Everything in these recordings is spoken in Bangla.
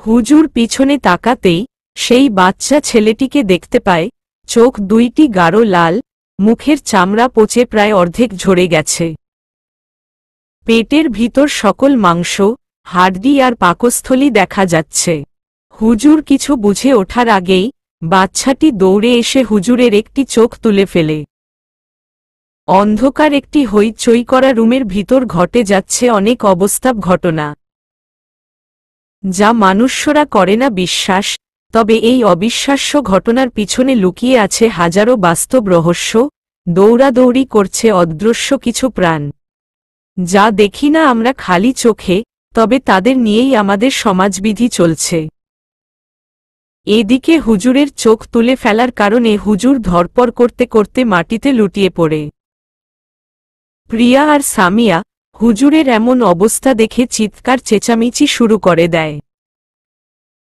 হুজুর পিছনে তাকাতেই সেই বাচ্চা ছেলেটিকে দেখতে পায়, চোখ দুইটি গাঢ় লাল, মুখের চামড়া পচে প্রায় অর্ধেক ঝরে গেছে। পেটের ভিতর সকল মাংস, হাড্ডি আর পাকস্থলী দেখা যাচ্ছে। হুজুর কিছু বুঝে ওঠার আগেই বাচ্চাটি দৌড়ে এসে হুজুরের একটি চোখ তুলে ফেলে। অন্ধকার একটি হইচই করা রুমের ভিতর ঘটে যাচ্ছে অনেক অবাস্তব ঘটনা, যা মানুষ্যরা করে না বিশ্বাস, তবে এই অবিশ্বাস্য ঘটনার পিছনে লুকিয়ে আছে হাজারো বাস্তব রহস্য। দৌড়াদৌড়ি করছে অদৃশ্য কিছু প্রাণ, যা দেখি না আমরা খালি চোখে, তবে তাদের নিয়েই আমাদের সমাজবিধি চলছে। এদিকে হুজুরের চোখ তুলে ফেলার কারণে হুজুর ধরপড় করতে করতে মাটিতে লুটিয়ে পড়ে। প্রিয়া আর সামিয়া হুজুরের এমন অবস্থা দেখে চিৎকার চেঁচামেচি শুরু করে দেয়।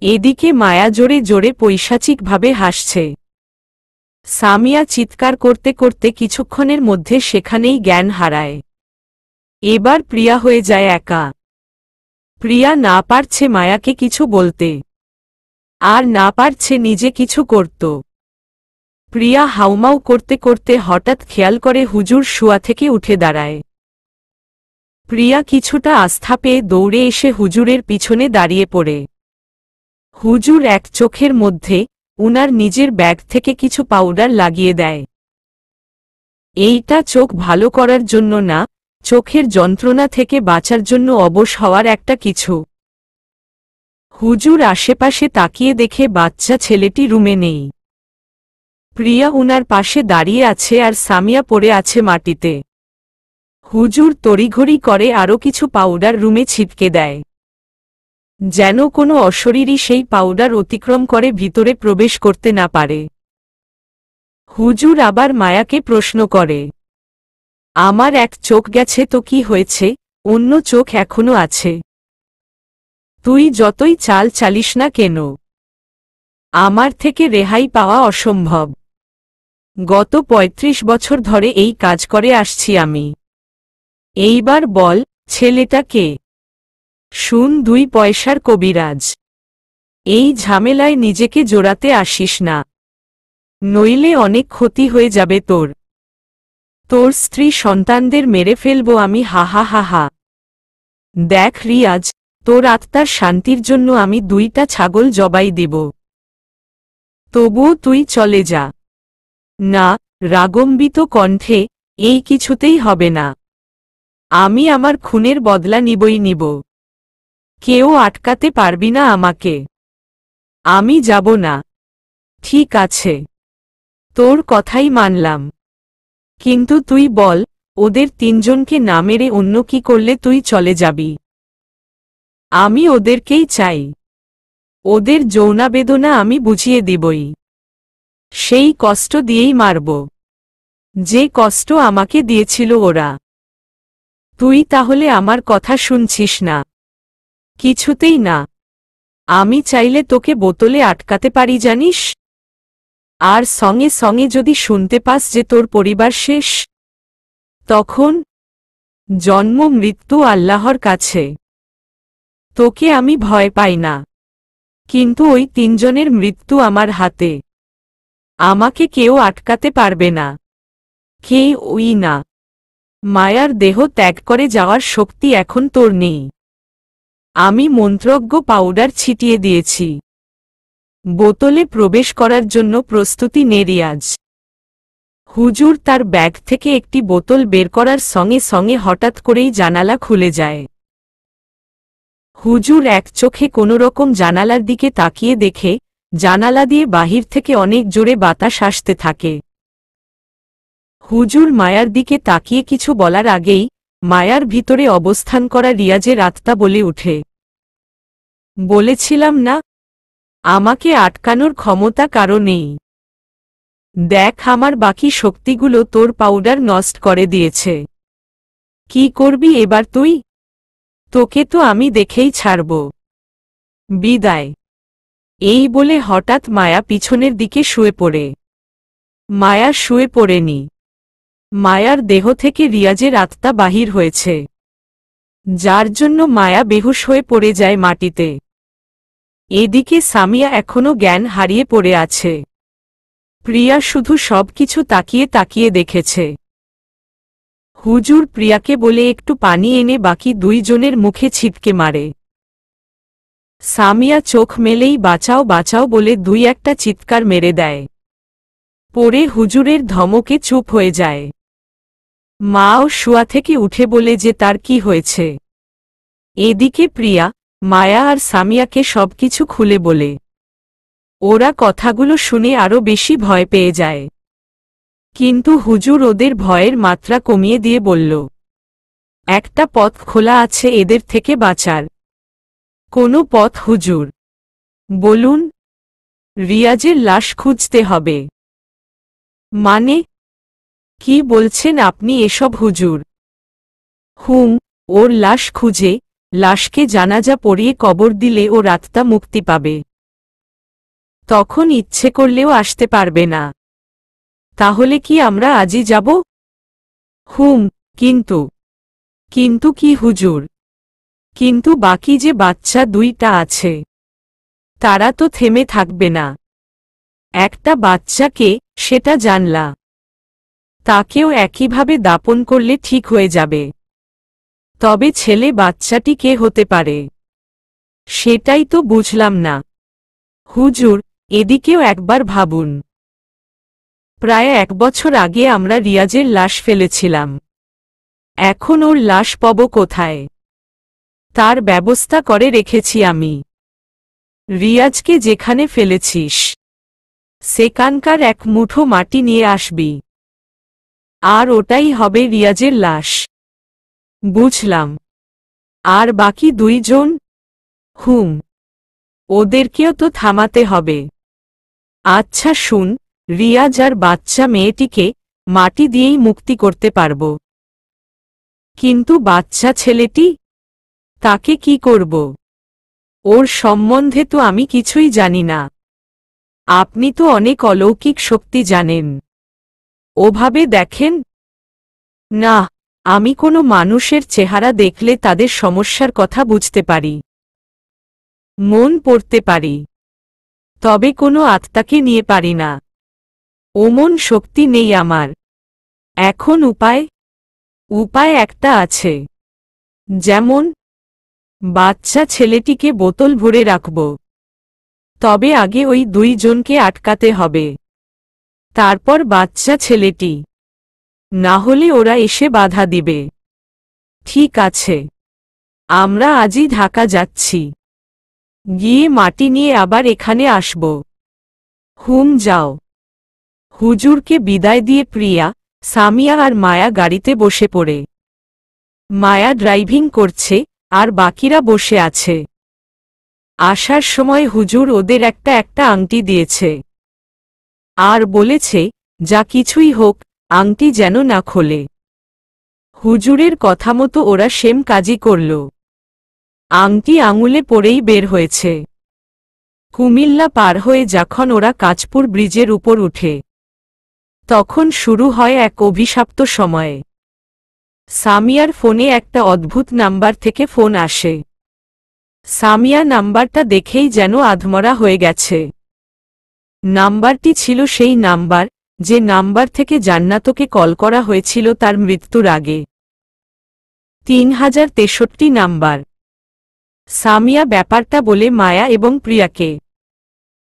এদিকে মায়া জোরে জোরে পৈশাচিকভাবে হাসছে। সামিয়া চিৎকার করতে করতে কিছুক্ষণের মধ্যে সেখানেই জ্ঞান হারায়। এবার প্রিয়া হয়ে যায় একা। প্রিয়া না পারছে মায়াকে কিছু বলতে, আর না পারছে নিজে কিছু করত। প্রিয়া হাউমাউ করতে করতে হঠাৎ খেয়াল করে হুজুর শোয়া থেকে উঠে দাঁড়ায়। প্রিয়া কিছুটা আস্থা পেয়ে দৌড়ে এসে হুজুরের পিছনে দাঁড়িয়ে পড়ে। হুজুর এক চোখের মধ্যে উনার নিজের ব্যাগ থেকে কিছু পাউডার লাগিয়ে দেয়। এইটা চোখ ভালো করার জন্য না, চোখের যন্ত্রণা থেকে বাঁচার জন্য অবশ হওয়ার একটা কিছু। হুজুর আশেপাশে তাকিয়ে দেখে বাচ্চা ছেলেটি রুমে নেই। প্রিয়া উনার পাশে দাঁড়িয়ে আছে আর সামিয়া পড়ে আছে মাটিতে। হুজুর তড়িঘড়ি করে আরও কিছু পাউডার রুমে ছিটকে দেয়, যেন কোনো অশরীরী সেই পাউডার অতিক্রম করে ভিতরে প্রবেশ করতে না পারে। হুজুর আবার মায়াকে প্রশ্ন করে, আমার এক চোখ গেছে তো কি হয়েছে, অন্য চোখ এখনো আছে। তুই যতই চাল চালিস না কেন, আমার থেকে রেহাই পাওয়া অসম্ভব। গত ৩৫ বছর ধরে এই কাজ করে আসছি আমি। এইবার বল, ছেলেটা কে? শুন ২ পয়সার কবিরাজ, এই ঝামেলায় নিজেকে জড়াতে আসিস না, নইলে অনেক ক্ষতি হয়ে যাবে তোর। তোর স্ত্রী সন্তানদের মেরে ফেলব আমি, হা হা হা হা। দেখ রিয়াজ, তোর আত্মার শান্তির জন্য আমি ২টা ছাগল জবাই দিব, তবুও তুই চলে যা। না, রাগম্বিত কণ্ঠে, এই কিছুতেই হবে না। আমি আমার খুনের বদলা নিবই নিব। কেউ আটকাতে পারবি না আমাকে। আমি যাব না। ঠিক আছে, তোর কথাই মানলাম, কিন্তু তুই বল, ওদের ৩ জনকে না মেরে অন্য কি করলে তুই চলে যাবি? আমি ওদেরকেই চাই। ওদের যৌনাবেদনা আমি বুঝিয়ে দিবই। সেই কষ্ট দিয়েই মারব, যে কষ্ট আমাকে দিয়েছিল ওরা। তুই তাহলে আমার কথা শুনছিস না? কিছুতেই না। আমি চাইলে তোকে বোতলে আটকাতে পারি জানিস? আর সঙ্গে সঙ্গে যদি শুনতে পাস যে তোর পরিবার শেষ, তখন জন্ম মৃত্যু আল্লাহর কাছে। তোকে আমি ভয় পাই না, কিন্তু ওই ৩ জনের মৃত্যু আমার হাতে। আমাকে কেউ আটকাতে পারবে না। কে ওই না? মায়ার দেহ ত্যাগ করে যাওয়ার শক্তি এখন তোর নেই। আমি মন্ত্রজ্ঞ পাউডার ছিটিয়ে দিয়েছি। বোতলে প্রবেশ করার জন্য প্রস্তুতি নে রিয়াজ। হুজুর তার ব্যাগ থেকে একটি বোতল বের করার সঙ্গে সঙ্গে হঠাৎ করেই জানালা খুলে যায়। হুজুর এক চোখে কোনোরকম জানালার দিকে তাকিয়ে দেখে জানালা দিয়ে বাহির থেকে অনেক জোরে বাতাস আসতে থাকে। হুজুর মায়ার দিকে তাকিয়ে কিছু বলার আগেই মায়ার ভিতরে অবস্থান করা রিয়াজের আত্মা বলে উঠে, বলেছিলাম না, আমাকে আটকানোর ক্ষমতা কারো নেই। দেখ, আমার বাকি শক্তিগুলো তোর পাউডার নষ্ট করে দিয়েছে। কি করবি এবার তুই? তোকে তো আমি দেখেই ছাড়ব। বিদায়। এই বলে হঠাৎ মায়া পিছনের দিকে শুয়ে পড়ে। মায়া শুয়ে পড়েনি, মায়ার দেহ থেকে রিয়াজের আত্মা বাহির হয়েছে, যার জন্য মায়া বেহুশ হয়ে পড়ে যায় মাটিতে। এদিকে সামিয়া এখনো জ্ঞান হারিয়ে পড়ে আছে। প্রিয়া শুধু সবকিছু তাকিয়ে তাকিয়ে দেখেছে। হুজুর প্রিয়াকে বলে একটু পানি এনে বাকি দুইজনের মুখে ছিটকে মারে। সামিয়া চোখ মেলেই বাঁচাও বাঁচাও বলে দুই একটা চিৎকার মেরে দেয়। পরে হুজুরের ধমকে চুপ হয়ে যায়। মাও শোয়া থেকে উঠে বলে যে তার কি হয়েছে। এদিকে প্রিয়া, মায়া আর সামিয়াকে সবকিছু খুলে বলে। ওরা কথাগুলো শুনে আরো বেশি ভয় পেয়ে যায়। কিন্তু হুজুর ওদের ভয়ের মাত্রা কমিয়ে দিয়ে বলল, একটা পথ খোলা আছে এদের থেকে বাঁচার। কোনো পথ হুজুর? বলুন। রিয়াজের লাশ খুঁজতে হবে। মানে কি বলছেন আপনি এসব হুজুর? ওর লাশ খুঁজে লাশকে জানাজা পড়িয়ে কবর দিলে ও আত্মা মুক্তি পাবে। তখন ইচ্ছে করলেও আসতে পারবে না। তাহলে কি আমরা আজই যাব? কিন্তু কিন্তু কি হুজুর? কিন্তু বাকি যে বাচ্চা দুইটা আছে তারা তো থেমে থাকবে না। একটা বাচ্চাকে সেটা জানলা, তাকেও একইভাবে দাপন করলে ঠিক হয়ে যাবে। তবে ছেলে বাচ্চাটি কে হতে পারে? সেটাই তো বুঝলাম না হুজুর। এদিকেও একবার ভাবুন। প্রায় 1 বছর আগে আমরা রিয়াজের লাশ ফেলেছিলাম। এখন ওর লাশ পাব কোথায়? তার ব্যবস্থা করে রেখেছি আমি। রিয়াজকে যেখানে ফেলেছিস সেখানকার এক মুঠো মাটি নিয়ে আসবি, আর ওটাই হবে রিয়াজের লাশ। বুঝলাম। আর বাকি দুইজন? ওদেরকেও তো থামাতে হবে। আচ্ছা শুন, রিয়াজ আর বাচ্চা মেয়েটিকে মাটি দিয়েই মুক্তি করতে পারব। কিন্তু বাচ্চা ছেলেটি, তাকে কি করব? ওর সম্বন্ধে তো আমি কিছুই জানি না। আপনি তো অনেক অলৌকিক শক্তি জানেন। ওভাবে দেখেন না। আমি কোনো মানুষের চেহারা দেখলে তাদের সমস্যার কথা বুঝতে পারি, মন পড়তে পারি, তবে কোনো আত্মাকে নিয়ে পারি না। ওমন শক্তি নেই আমার। এখন উপায় একটা আছে। যেমন বাচ্চা ছেলেটিকে বোতল ভরে রাখব। তবে আগে ওই দুইজনকে আটকাতে হবে, তারপর বাচ্চা ছেলেটি। না হলে ওরা এসে বাধা দিবে। ঠিক আছে, আমরা আজই ঢাকা যাচ্ছি। গিয়ে মাটি নিয়ে আবার এখানে আসব। যাও। হুজুরকে বিদায় দিয়ে প্রিয়া, সামিয়া আর মায়া গাড়িতে বসে পড়ে। মায়া ড্রাইভিং করছে আর বাকিরা বসে আছে। আসার সময় হুজুর ওদের একটা একটা আংটি দিয়েছে আর বলেছে যা কিছুই হোক আংটি যেন না খোলে। হুজুরের কথা মতো ওরা সেম কাজই করল। আংটি আঙুলে পড়েই বের হয়েছে। কুমিল্লা পার হয়ে যখন ওরা কাঁচপুর ব্রিজের উপর উঠে তখন শুরু হয় এক অভিশপ্ত সময়ে। সামিয়ার ফোনে একটা অদ্ভুত নাম্বার থেকে ফোন আসে। সামিয়া নাম্বারটা দেখেই যেন আধমরা হয়ে গেছে। নাম্বারটি ছিল সেই নাম্বার যে নাম্বার থেকে জান্নাতকে কল করা হয়েছিল তার মৃত্যুর আগে। 3063 নাম্বার। সামিয়া ব্যাপারটা বলে মায়া এবং প্রিয়াকে।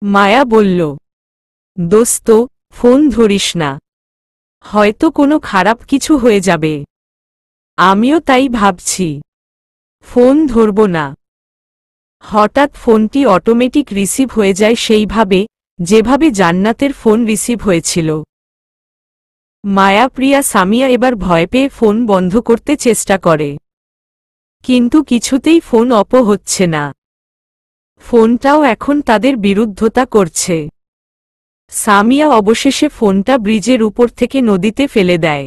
মায়া বলল, দোস্ত, ফোন ধরিস না, হয়তো কোনো খারাপ কিছু হয়ে যাবে। আমিও তাই ভাবছি, ফোন ধরব না। হঠাৎ ফোনটি অটোমেটিক রিসিভ হয়ে যায় সেইভাবে যেভাবে জান্নাতের ফোন রিসিভ হয়েছিল। মায়া প্রিয়া সামিয়া এবার ভয় পেয়ে ফোন বন্ধ করতে চেষ্টা করে, কিন্তু কিছুতেই ফোন অপ হচ্ছে না। ফোনটাও এখন তাদের বিরুদ্ধতা করছে। সামিয়া অবশেষে ফোনটা ব্রিজের উপর থেকে নদীতে ফেলে দেয়।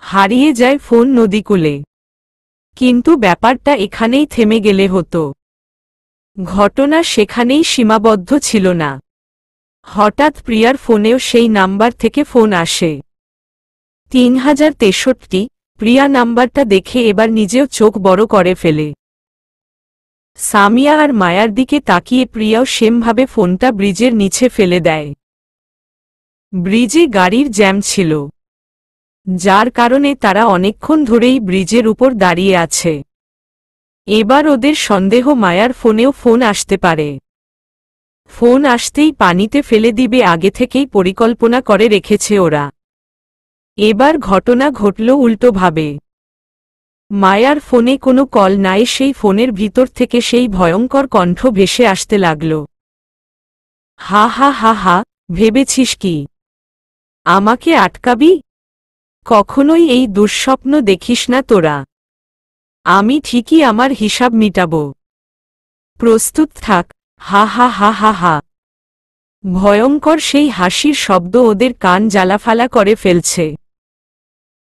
হারিয়ে যায় ফোন নদীকূলে। কিন্তু ব্যাপারটা এখানেই থেমে গেলে হতো। ঘটনা সেখানেই সীমাবদ্ধ ছিল না। হঠাৎ প্রিয়ার ফোনেও সেই নাম্বার থেকে ফোন আসে। 3063। প্রিয়া নাম্বারটা দেখে এবার নিজেও চোখ বড় করে ফেলে। সামিয়া আর মায়ার দিকে তাকিয়ে প্রিয়াও সেমভাবে ফোনটা ব্রিজের নিচে ফেলে দেয়। ব্রিজে গাড়ির জ্যাম ছিল, যার কারণে তারা অনেকক্ষণ ধরেই ব্রিজের উপর দাঁড়িয়ে আছে। এবার ওদের সন্দেহ মায়ার ফোনেও ফোন আসতে পারে। ফোন আসতেই পানিতে ফেলে দিবে আগে থেকেই পরিকল্পনা করে রেখেছে ওরা। এবার ঘটনা ঘটল উল্টোভাবে। মায়ার ফোনে কোনো কল নাই, সেই ফোনের ভিতর থেকে সেই ভয়ঙ্কর কণ্ঠ ভেসে আসতে লাগল। হা হা হা হা, ভেবেছিস কি আমাকে আটকাবি? কখনোই এই দুঃস্বপ্ন দেখিস না তোরা। আমি ঠিকই আমার হিসাব মিটাব। প্রস্তুত থাক। হা হা হা হা হা। ভয়ঙ্কর সেই হাসির শব্দ ওদের কান জ্বালাফালা করে ফেলছে।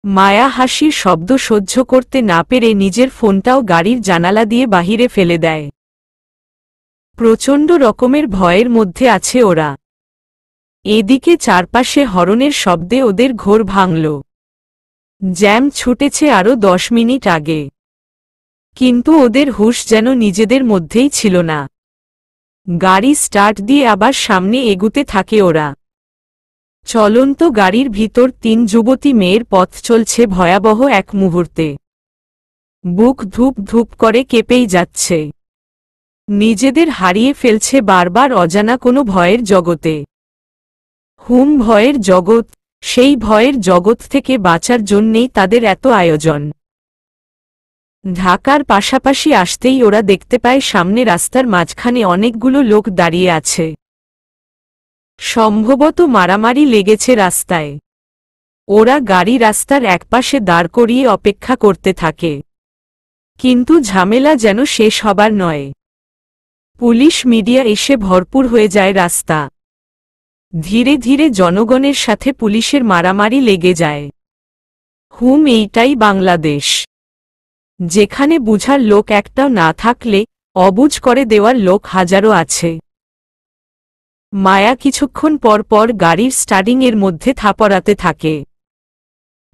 মায়া হাসির শব্দ সহ্য করতে না পেরে নিজের ফোনটাও গাড়ির জানালা দিয়ে বাহিরে ফেলে দেয়। প্রচণ্ড রকমের ভয়ের মধ্যে আছে ওরা। এদিকে চারপাশে হর্নের শব্দে ওদের ঘোর ভাঙল। জ্যাম ছুটেছে আরও 10 মিনিট আগে, কিন্তু ওদের হুঁশ যেন নিজেদের মধ্যেই ছিল না। গাড়ি স্টার্ট দিয়ে আবার সামনে এগুতে থাকে ওরা। চলন্ত গাড়ির ভিতর 3 যুবতী মেয়ের পথ চলছে ভয়াবহ এক মুহূর্তে। বুক ধূপ ধূপ করে কেঁপেই যাচ্ছে। নিজেদের হারিয়ে ফেলছে বারবার অজানা কোনো ভয়ের জগতে। ভয়ের জগৎ, সেই ভয়ের জগৎ থেকে বাঁচার জন্যেই তাদের এত আয়োজন। ঢাকার পাশাপাশি আসতেই ওরা দেখতে পায় সামনে রাস্তার মাঝখানে অনেকগুলো লোক দাঁড়িয়ে আছে। সম্ভবত মারামারি লেগেছে রাস্তায়। ওরা গাড়ি রাস্তার একপাশে দাঁড় করিয়ে অপেক্ষা করতে থাকে, কিন্তু ঝামেলা যেন শেষ হবার নয়। পুলিশ মিডিয়া এসে ভরপুর হয়ে যায় রাস্তা। ধীরে ধীরে জনগণের সাথে পুলিশের মারামারি লেগে যায়। এইটাই বাংলাদেশ, যেখানে বুঝার লোক একটাও না থাকলে অবুঝ করে দেওয়ার লোক হাজারো আছে। মায়া কিছুক্ষণ পর পর গাড়ির স্টার্টিংয়ের মধ্যে থাপড়াতে থাকে।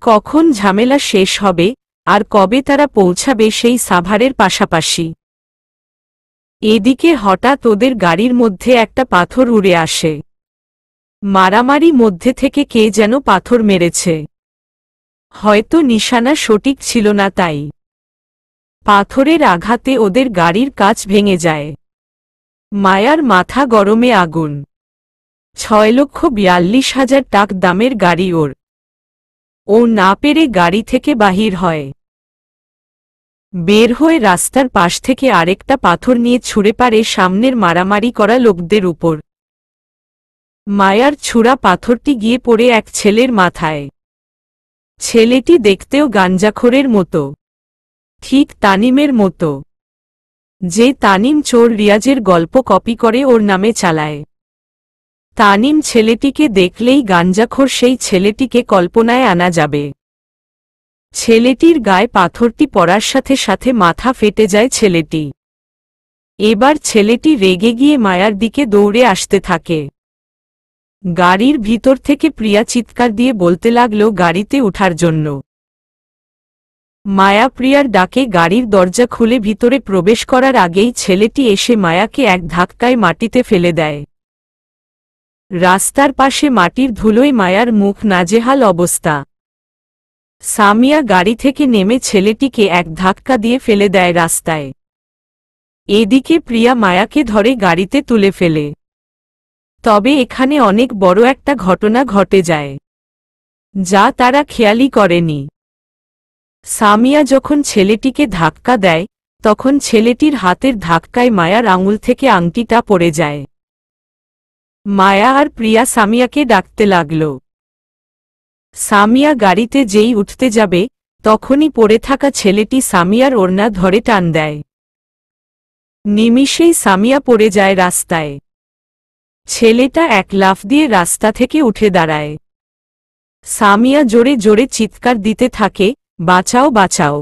কখন ঝামেলা শেষ হবে আর কবে তারা পৌঁছাবে সেই সাভারের পাশাপাশি। এদিকে হঠাৎ ওদের গাড়ির মধ্যে একটা পাথর উড়ে আসে। মারামারি মধ্যে থেকে কে যেন পাথর মেরেছে। হয়তো নিশানা সঠিক ছিল না, তাই পাথরের আঘাতে ওদের গাড়ির কাঁচ ভেঙে যায়। মায়ার মাথা গরমে আগুন। 6,42,000 টাকা দামের গাড়ি ওর। ও না পেরে গাড়ি থেকে বাহির হয়। বের হয়ে রাস্তার পাশ থেকে আরেকটা পাথর নিয়ে ছুঁড়ে পারে সামনের মারামারি করা লোকদের উপর। মায়ার ছুঁড়া পাথরটি গিয়ে পড়ে এক ছেলের মাথায়। ছেলেটি দেখতেও গাঞ্জাখোরের মতো, ঠিক তানিমের মতো, যে তানিম চোর রিয়াজের গল্প কপি করে ওর নামে চালায়। তানিম ছেলেটিকে দেখলেই গাঞ্জাখোর সেই ছেলেটিকে কল্পনায় আনা যাবে। ছেলেটির গায়ে পাথরটি পড়ার সাথে সাথে মাথা ফেটে যায় ছেলেটি। এবার ছেলেটি রেগে গিয়ে মায়ার দিকে দৌড়ে আসতে থাকে। গাড়ির ভিতর থেকে প্রিয়া চিৎকার দিয়ে বলতে লাগল গাড়িতে ওঠার জন্য। মায়া প্রিয়ার ডাকে গাড়ির দরজা খুলে ভিতরে প্রবেশ করার আগেই ছেলেটি এসে মায়াকে এক ধাক্কায় মাটিতে ফেলে দেয়। রাস্তার পাশে মাটির ধুলোয় মায়ার মুখ নাজেহাল অবস্থা। সামিয়া গাড়ি থেকে নেমে ছেলেটিকে এক ধাক্কা দিয়ে ফেলে দেয় রাস্তায়। এদিকে প্রিয়া মায়াকে ধরে গাড়িতে তুলে ফেলে। তবে এখানে অনেক বড় একটা ঘটনা ঘটে যায়, যা তারা খেয়ালই করেনি। সামিয়া যখন ছেলেটিকে ধাক্কা দেয়, তখন ছেলেটির হাতের ধাক্কায় মায়ার আঙুল থেকে আংটিটা পড়ে যায়। মায়া আর প্রিয়া সামিয়াকে ডাকতে লাগল। সামিয়া গাড়িতে যেই উঠতে যাবে, তখনই পড়ে থাকা ছেলেটি সামিয়ার ওড়না ধরে টান দেয়। নিমিষেই সামিয়া পড়ে যায় রাস্তায়। ছেলেটা এক লাফ দিয়ে রাস্তা থেকে উঠে দাঁড়ায়। সামিয়া জোরে জোরে চিৎকার দিতে থাকে, বাঁচাও বাঁচাও।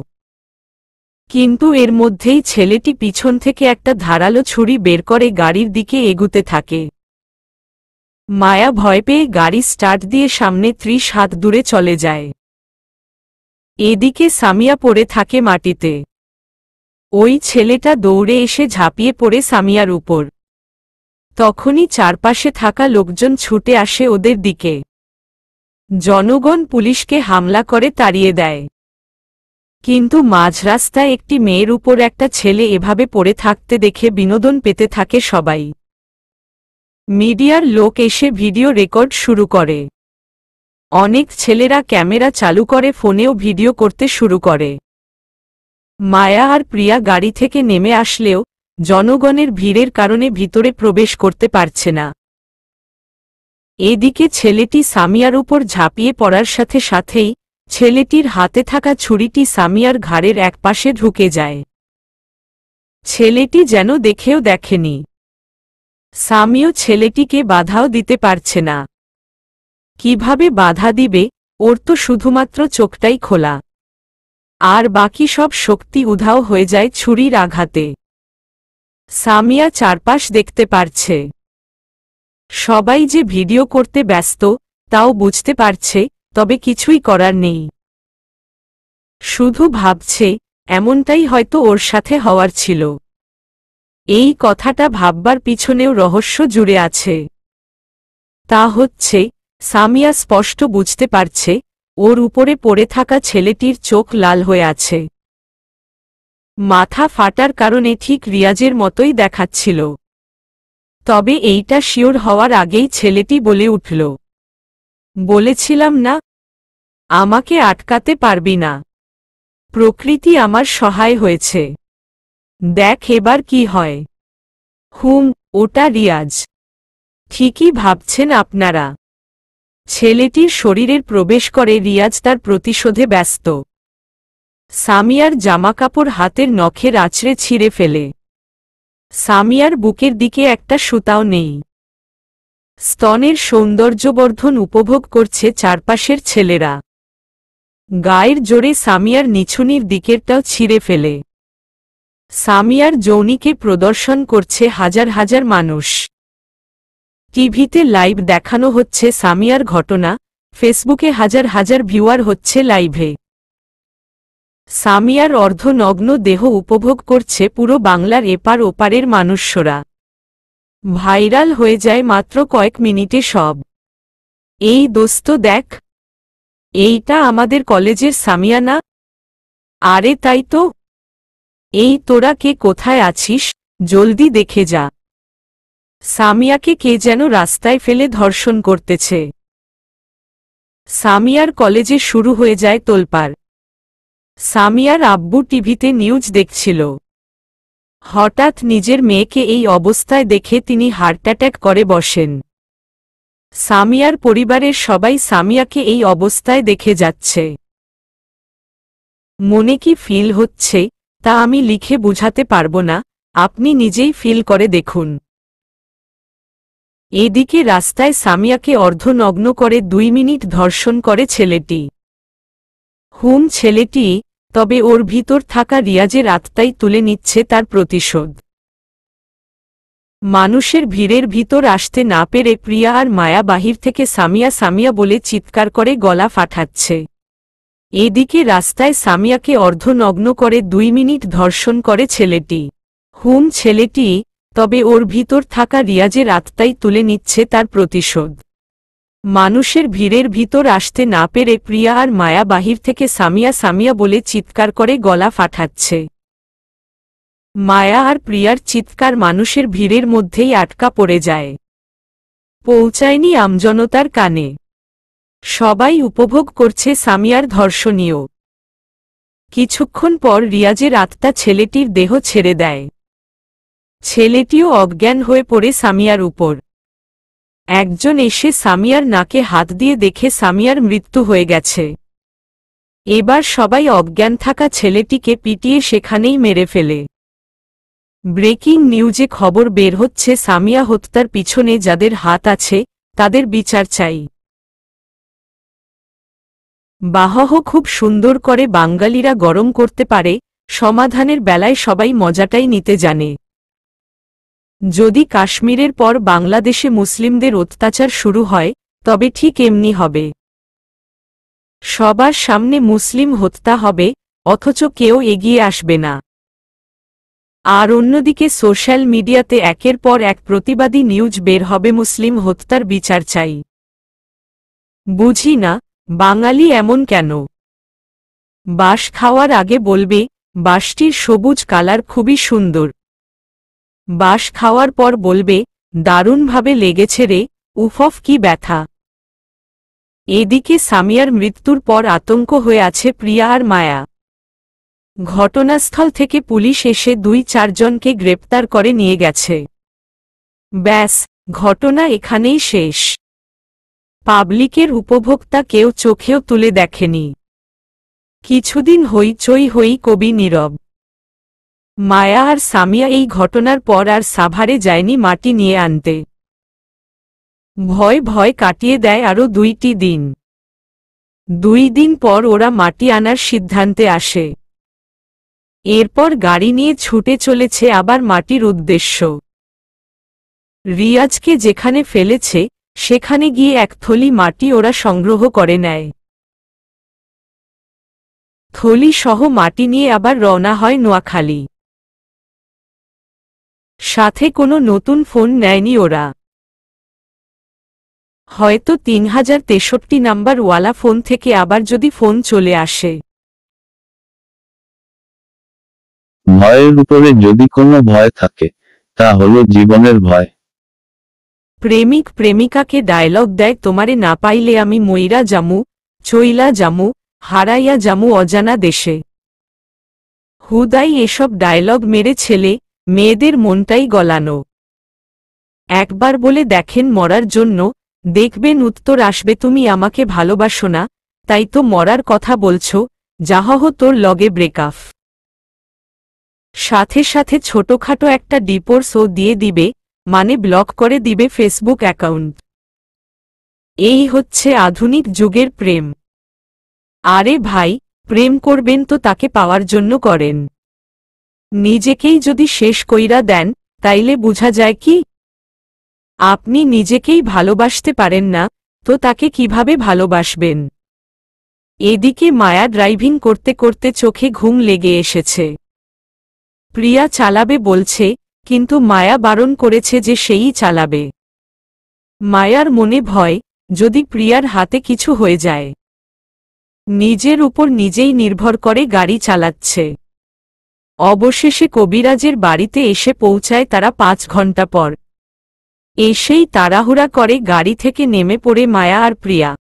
কিন্তু এর মধ্যেই ছেলেটি পিছন থেকে একটা ধারালো ছুরি বের করে গাড়ির দিকে এগুতে থাকে। মায়া ভয় পেয়ে গাড়ি স্টার্ট দিয়ে সামনে 30 হাত দূরে চলে যায়। এদিকে সামিয়া পড়ে থাকে মাটিতে। ওই ছেলেটা দৌড়ে এসে ঝাঁপিয়ে পড়ে সামিয়ার উপর। তখনই চারপাশে থাকা লোকজন ছুটে আসে ওদের দিকে। জনগণ পুলিশকে হামলা করে তাড়িয়ে দেয়। কিন্তু মাঝরাস্তায় একটি মেয়ের উপর একটা ছেলে এভাবে পড়ে থাকতে দেখে বিনোদন পেতে থাকে সবাই। মিডিয়ার লোক এসে ভিডিও রেকর্ড শুরু করে। অনেক ছেলেরা ক্যামেরা চালু করে ফোনেও ভিডিও করতে শুরু করে। মায়া আর প্রিয়া গাড়ি থেকে নেমে আসলেও জনগণের ভিড়ের কারণে ভিতরে প্রবেশ করতে পারছে না। এদিকে ছেলেটি সামিয়ার উপর ঝাঁপিয়ে পড়ার সাথে সাথেই ছেলেটির হাতে থাকা ছুরিটি সামিয়ার ঘাড়ের একপাশে ঢুকে যায়। ছেলেটি যেন দেখেও দেখেনি। সামিও ছেলেটিকে বাধাও দিতে পারছে না। কিভাবে বাধা দিবে, ওর তো শুধুমাত্র চোখটাই খোলা, আর বাকি সব শক্তি উধাও হয়ে যায় ছুরির আঘাতে। সামিয়া চারপাশ দেখতে পারছে। সবাই যে ভিডিও করতে ব্যস্ত তাও বুঝতে পারছে, তবে কিছুই করার নেই। শুধু ভাবছে এমনটাই হয়তো ওর সাথে হওয়ার ছিল। এই কথাটা ভাববার পিছনেও রহস্য জুড়ে আছে। তা হচ্ছে, সামিয়া স্পষ্ট বুঝতে পারছে ওর উপরে পড়ে থাকা ছেলেটির চোখ লাল হয়ে আছে। মাথা ফাটার কারণে ঠিক রিয়াজের মতোই দেখাচ্ছিল। তবে এইটা শিওর হওয়ার আগেই ছেলেটি বলে উঠল, বলেছিলাম না, আমাকে আটকাতে পারবি না। প্রকৃতি আমার সহায় হয়েছে। দেখ এবার কি হয়। ওটা রিয়াজ। ঠিকই ভাবছেন আপনারা। ছেলেটির শরীরের প্রবেশ করে রিয়াজ তার প্রতিশোধে ব্যস্ত। সামিয়ার জামাকাপড় হাতের নখের আঁচড়ে ছিঁড়ে ফেলে। সামিয়ার বুকের দিকে একটা সুতাও নেই। স্তনের সৌন্দর্যবর্ধন উপভোগ করছে চারপাশের ছেলেরা। গায়ের জোরে সামিয়ার নিছুনির দিকেরটাও ছিঁড়ে ফেলে। সামিয়ার যৌনিকে প্রদর্শন করছে হাজার হাজার মানুষ। টিভিতে লাইভ দেখানো হচ্ছে সামিয়ার ঘটনা, ফেসবুকে হাজার হাজার ভিউয়ার হচ্ছে লাইভে। সামিয়ার অর্ধনগ্ন দেহ উপভোগ করছে পুরো বাংলার এপার ওপারের মানুষরা। ভাইরাল হয়ে যায় মাত্র কয়েক মিনিটে সব। এই দোস্ত দেখ, এইটা আমাদের কলেজের সামিয়া না? আরে তাই তো। এই তোরা কে কোথায় আছিস, জলদি দেখে যা। সামিয়াকে কে যেন রাস্তায় ফেলে ধর্ষণ করতেছে। সামিয়ার কলেজে শুরু হয়ে যায় তোলপাড়। সামিয়ার আব্বু টিভিতে নিউজ দেখছিল। হঠাৎ নিজের মেয়েকে এই অবস্থায় দেখে তিনি হার্ট অ্যাটাক করে বসেন। সামিয়ার পরিবারের সবাই সামিয়াকে এই অবস্থায় দেখে যাচ্ছে। মনে কি ফিল হচ্ছে তা আমি লিখে বুঝাতে পারবো না, আপনি নিজেই ফিল করে দেখুন। এদিকে রাস্তায় সামিয়াকে অর্ধনগ্ন করে 2 মিনিট ধর্ষণ করে ছেলেটি। ছেলেটি, তবে ওর ভিতর থাকা রিয়াজের আত্মাই তুলে নিচ্ছে তার প্রতিশোধ। মানুষের ভিড়ের ভিতর আসতে না পেরে প্রিয়া আর মায়া বাহির থেকে সামিয়া সামিয়া বলে চিৎকার করে গলা ফাটাচ্ছে। এদিকে রাস্তায় সামিয়াকে অর্ধনগ্ন করে 2 মিনিট ধর্ষণ করে ছেলেটি। ছেলেটি, তবে ওর ভিতর থাকা রিয়াজের আত্মাই তুলে নিচ্ছে তার প্রতিশোধ। মানুষের ভিড়ের ভিতর আসতে না পেরে প্রিয়া আর মায়া বাহির থেকে সামিয়া সামিয়া বলে চিৎকার করে গলা ফাটাচ্ছে। মায়া আর প্রিয়ার চিৎকার মানুষের ভিড়ের মধ্যেই আটকা পড়ে যায়, পৌঁছায়নি আমজনতার কানে। সবাই উপভোগ করছে সামিয়ার ধর্ষণীয়। কিছুক্ষণ পর রিয়াজের আত্মা ছেলেটির দেহ ছেড়ে দেয়। ছেলেটিও অজ্ঞান হয়ে পড়ে সামিয়ার উপর। একজন এসে সামিয়ার নাকে হাত দিয়ে দেখে সামিয়ার মৃত্যু হয়ে গেছে। এবার সবাই অজ্ঞান থাকা ছেলেটিকে পিটিয়ে সেখানেই মেরে ফেলে। ব্রেকিং নিউজে খবর বের হচ্ছে সামিয়া হত্যার পিছনে যাদের হাত আছে তাদের বিচার চাই। খুব সুন্দর করে বাঙালিরা গরম করতে পারে, সমাধানের বেলায় সবাই মজাটাই নিতে জানে। যদি কাশ্মীরের পর বাংলাদেশে মুসলিমদের অত্যাচার শুরু হয় তবে ঠিক এমনি হবে। সবার সামনে মুসলিম হত্যা হবে, অথচ কেউ এগিয়ে আসবে না। আর অন্যদিকে সোশ্যাল মিডিয়াতে একের পর এক প্রতিবাদী নিউজ বের হবে, মুসলিম হত্যার বিচার চাই। বুঝি না বাঙালি এমন কেন? বাঁশ খাওয়ার আগে বলবে বাঁশটির সবুজ কালার খুবই সুন্দর, বাঁশ খাওয়ার পর বলবে দারুণভাবে লেগেছে রে, উফফ কি ব্যথা। এদিকে সামিয়ার মৃত্যুর পর আতঙ্ক হয়ে আছে প্রিয়া আর মায়া। ঘটনাস্থল থেকে পুলিশ এসে ২-৪ জনকে গ্রেপ্তার করে নিয়ে গেছে। ব্যাস, ঘটনা এখানেই শেষ। পাবলিকের উপভোক্তা কেউ চোখেও তুলে দেখেনি। কিছুদিন হইচই হই কবি নীরব। মায়া আর সামিয়া এই ঘটনার পর আর সাভারে যায়নি মাটি নিয়ে আনতে। ভয় ভয় কাটিয়ে দেয় আরও ২টি দিন। ২ দিন পর ওরা মাটি আনার সিদ্ধান্তে আসে। এরপর গাড়ি নিয়ে ছুটে চলেছে আবার মাটির উদ্দেশ্য। রিয়াজকে যেখানে ফেলেছে সেখানে গিয়ে এক থলি মাটি ওরা সংগ্রহ করে নেয়। থলি সহ মাটি নিয়ে আবার রওনা হয় নোয়াখালী। সাথে কোনো নতুন ফোন নেয়নি ওরা। হয়তো ৩০৬৩ নাম্বার ওয়ালা ফোন থেকে আবার যদি ফোন চলে আসে। ভয়ের উপরে যদি কোনো ভয় থাকে তা হলো জীবনের ভয়। প্রেমিক প্রেমিকাকে ডায়লগ দেয়, তোমারে না পাইলে আমি মইরা জামু, চইলা জামু, হারাইয়া জামু অজানা দেশে। হুদাই এসব ডায়লগ মেরে ছেলে মেয়েদের মনটাই গলানো। একবার বলে দেখেন মরার জন্য, দেখবেন উত্তর আসবে তুমি আমাকে ভালোবাসো না, তাই তো মরার কথা বলছো, যাহহ তোর লগে ব্রেকআপ। সাথে সাথে ছোটখাটো একটা ডিভোর্সও দিয়ে দিবে, মানে ব্লক করে দিবে ফেসবুক অ্যাকাউন্ট। এই হচ্ছে আধুনিক যুগের প্রেম। আরে ভাই, প্রেম করবেন তো তাকে পাওয়ার জন্য করেন। নিজেকেই যদি শেষ কইরা দেন তাইলে বুঝা যায় কি? আপনি নিজেকেই ভালোবাসতে পারেন না, তো তাকে কিভাবে ভালোবাসবেন? এদিকে মায়া ড্রাইভিং করতে করতে চোখে ঘুম লেগে এসেছে। প্রিয়া চালাবে বলছে, কিন্তু মায়া বারণ করেছে যে সেই চালাবে। মায়ার মনে ভয়, যদি প্রিয়ার হাতে কিছু হয়ে যায়। নিজের উপর নিজেই নির্ভর করে গাড়ি চালাচ্ছে। অবশেষে কবিরাজের বাড়িতে এসে পৌঁছায় তারা ৫ ঘন্টা পর। এসেই তাড়াহুড়া করে গাড়ি থেকে নেমে পড়ে মায়া আর প্রিয়া।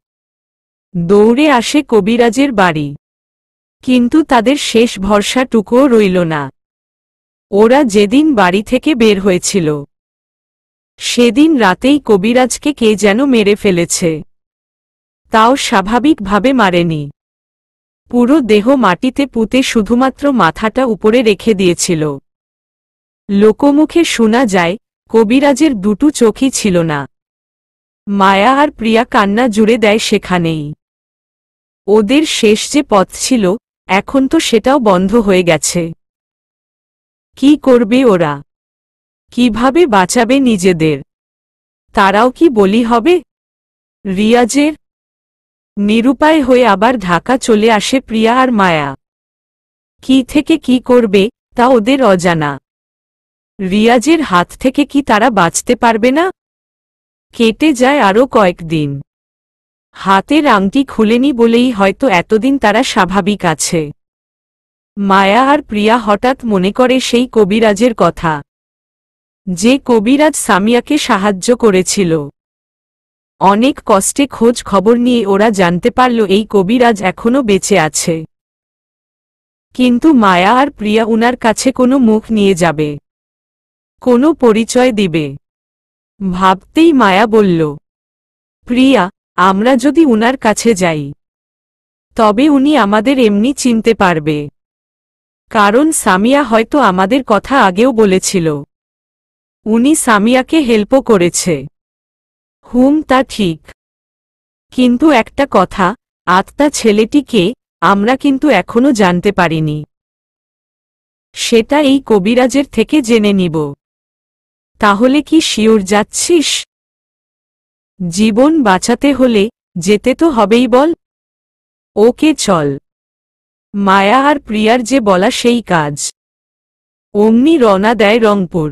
দৌড়ে আসে কবিরাজের বাড়ি। কিন্তু তাদের শেষ ভরসাটুকুও রইল না। ওরা যেদিন বাড়ি থেকে বের হয়েছিল সেদিন রাতেই কবিরাজকে কে যেন মেরে ফেলেছে। তাও স্বাভাবিকভাবে মারেনি, পুরো দেহ মাটিতে পুঁতে শুধুমাত্র মাথাটা উপরে রেখে দিয়েছিল। লোকমুখে শোনা যায় কবিরাজের দুটো চোখই ছিল না। মায়া আর প্রিয়া কান্না জুড়ে দেয় সেখানেই। ওদের শেষ যে পথ ছিল এখন তো সেটাও বন্ধ হয়ে গেছে। কি করবে ওরা? কিভাবে বাঁচাবে নিজেদের? তারাও কি বলি হবে রিয়াজের? নিরুপায় হয়ে আবার ঢাকা চলে আসে প্রিয়া আর মায়া। কি থেকে কি করবে তা ওদের অজানা। রিয়াজের হাত থেকে কি তারা বাঁচতে পারবে না? কেটে যায় আরও কয়েকদিন। হাতের আংটি খুলেনি বলেই হয়তো এতদিন তারা স্বাভাবিক আছে। মায়া আর প্রিয়া হঠাৎ মনে করে সেই কবিরাজের কথা, যে কবিরাজ সামিয়াকে সাহায্য করেছিল। অনেক কষ্টে খোঁজ খবর নিয়ে ওরা জানতে পারল এই কবিরাজ এখনো বেঁচে আছে। কিন্তু মায়া আর প্রিয়া উনার কাছে কোনো মুখ নিয়ে যাবে, কোনো পরিচয় দিবে। ভাবতেই মায়া বলল, প্রিয়া, আমরা যদি উনার কাছে যাই তবে উনি আমাদের এমনি চিনতে পারবে, কারণ সামিয়া হয়তো আমাদের কথা আগেও বলেছিল। উনি সামিয়াকে হেল্পও করেছে। তা ঠিক, কিন্তু একটা কথা, আত্মা ছেলেটি কে আমরা কিন্তু এখনো জানতে পারিনি। সেটা এই কবিরাজের থেকে জেনে নিব। তাহলে কি শিওর যাচ্ছিস? জীবন বাঁচাতে হলে যেতে তো হবেই বল। ওকে চল। মায়া আর প্রিয়ার যে বলা সেই কাজ। অমনি রওনা দেয় রংপুর।